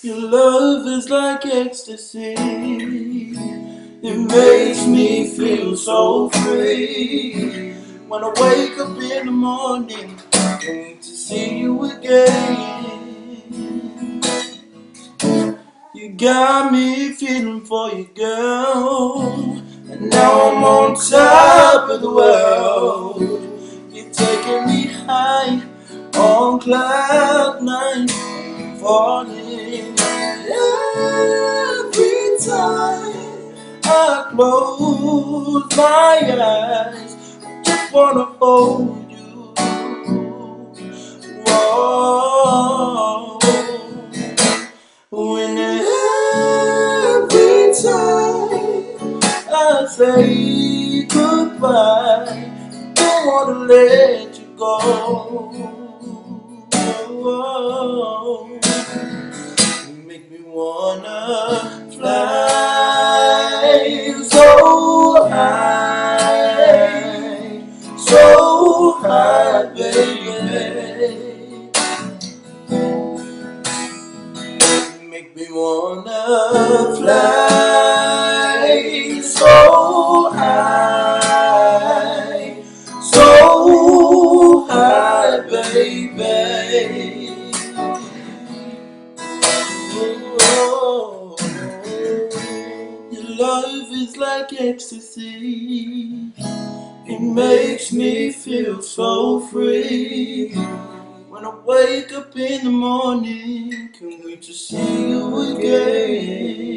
Your love is like ecstasy. It makes me feel so free. When I wake up in the morning, I need to see you again. You got me feeling for you, girl. And now I'm on top of the world. You're taking me high on cloud nine, falling every time I close my eyes. I just wanna hold you. Whoa. When every time I say goodbye, don't wanna let you go. You make me wanna fly so high, baby. Make me wanna fly so high, baby. Oh, your love is like ecstasy. It makes me feel so free. When I wake up in the morning, can't wait to see you again.